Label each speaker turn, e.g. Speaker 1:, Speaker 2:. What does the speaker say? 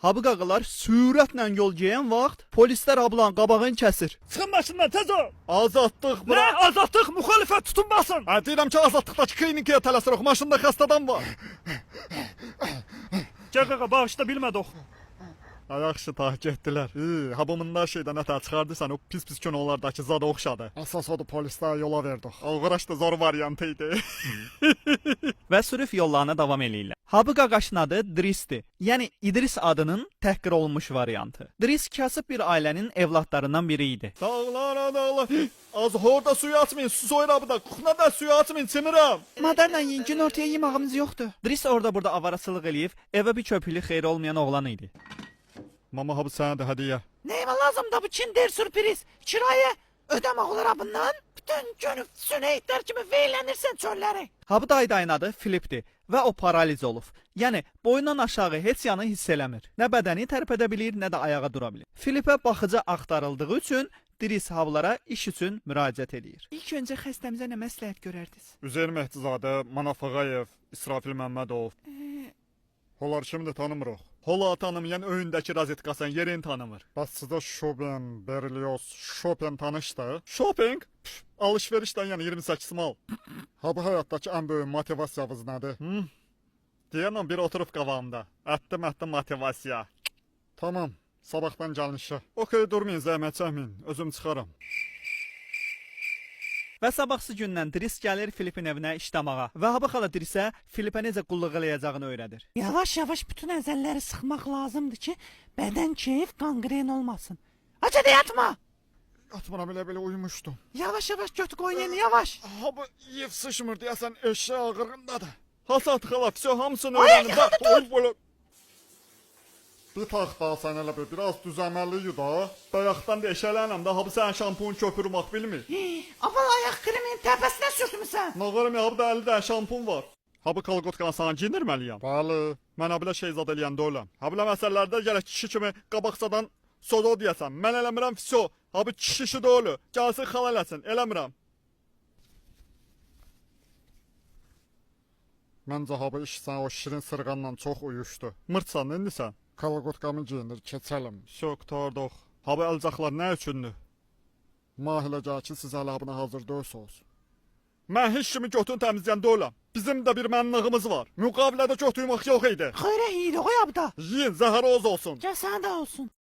Speaker 1: Habı qaqalar sürətlə yol gedən vaxt polislər ablan qabağını kəsir.
Speaker 2: Çıxın başından tez ol.
Speaker 1: Azadlıq
Speaker 2: Ne
Speaker 1: bura.
Speaker 2: azadlık muhalefet tutunmasın.
Speaker 1: Ha, deyirəm ki, azadlıqdakı klinikaya tələsirik. Maşında xəstə adam var.
Speaker 2: Gel kaka bağışla bilmedik.
Speaker 1: Yaxşı ta getdilər. Habımında şeydən nətə çıxardısan o pis kinolardakı zada oxşadı.
Speaker 3: Əsas odur polislər yola verdik.
Speaker 1: Ağıraşda zor variantı idi. Və sürüf yollarına davam eləyirlər. Habı qaqaşın adı Drisdir. Yəni İdris adının təhqir olunmuş variantı. Dris kasıb bir ailənin evladlarından biri idi. Dağlara dağlar. Az horda suyu atmayın. Su soyur abıda. Kuxuna da suyu atmayın. Çimirim. Madarla yengin ortaya yemağımız yoxdur. Dris orada burada avarasılıq eləyib evə bir köpüklü xeyri olmayan oğlan idi. Mama habı sənə də hədiyyə.
Speaker 4: Neyime lazım da bu Çin'dir sürpriz. Kiraya ödemek olur bundan. Bütün günü süneytler kimi veylenirsen çölleri.
Speaker 1: Habı dayın adı Filipdir və o paraliz olub. Yəni boyundan aşağı heç yanı hiss eləmir. Nə bədəni tərpədə bilir, nə də ayağa dura bilir. Filipə baxıcı axtarıldığı üçün Dris havlara iş üçün müraciət edir. İlk öncə xəstəmizə nə məsləhət görərdiniz?
Speaker 3: Üzeyir Mehdizadə, Manaf Ağayev, İsrafil Məmmədov. Onlar kimdir tanımırıq.
Speaker 1: Hola tanımayan öyündəki rozetkasan yerini tanımır.
Speaker 3: Bəs sizdə Şoben, Berlioz, Chopin tanışdı.
Speaker 1: Shopping? Alışverişdən yəni 28 mal.
Speaker 3: Ha bu həyatdakı ən böyük motivasiyavız nədir?
Speaker 1: Deyəməm bir oturub qavamda. Ətdi motivasiya.
Speaker 3: Tamam, sabahdan gəlin işə.
Speaker 1: Okey durmayın zəhmət çəkməyin. Özüm çıxaram. Və sabahsı gündən Dris gəlir Filipin evinə işləmağa və Habı xala Drisə Filipə necə qulluq eləyəcəyini öyrədir.
Speaker 4: Yavaş yavaş bütün əzəlləri sıxmaq lazımdır ki beden keyif gangren olmasın. Acele yatma.
Speaker 3: Atmıram elə belə uyumuşdum.
Speaker 4: Yavaş yavaş götü koy yeni yavaş.
Speaker 3: Ha bu yev sıçmır deyəsən eşək ağırındadır.
Speaker 1: Hasat xala, vəsə hamısını
Speaker 4: Ay,
Speaker 1: öyrənin.
Speaker 4: yıxıldı,
Speaker 1: Böyle
Speaker 3: Bir taxta sən elə bir biraz düzəməliyik da.
Speaker 1: bayaqdan da eşələnəm də Habı sən şampun köpürmək bilmir.
Speaker 4: Aman ayak kremin tepesine sürtmüşsən.
Speaker 1: Nağarım ya Habıda 50 dənə şampun var. Habı kolqotqana sana giyindirməliyəm.
Speaker 3: Bəli.
Speaker 1: Mən abilə şey zad eləyəndə öləm. Abilə məsələlərdə gələk kişi kimi qabaqsadan sodo deyəsən. Mən eləmirəm fiso. Abi kişi də ölü. Gəlsin xal eləsin. Eləmirəm.
Speaker 3: Məncə ha bu iş sən o şirin sırğanla çox uyuşdu.
Speaker 1: Mırtsan indi sən.
Speaker 3: Kalaqotqamı geyindir, keçəlim.
Speaker 1: Şok tardıq. Habı əlcaqlar nə üçündür?
Speaker 3: Mahilə gəl ki, siz hələ buna hazır deyilsiniz.
Speaker 1: Mən heç kimi götün təmizləyəndə öləm. Bizim də bir mənlığımız var. Müqavilədə götü yumaq yox idi.
Speaker 4: Hayır hile koy abda.
Speaker 1: Yiyin, zəhər oz olsun.
Speaker 4: Gel sana da olsun.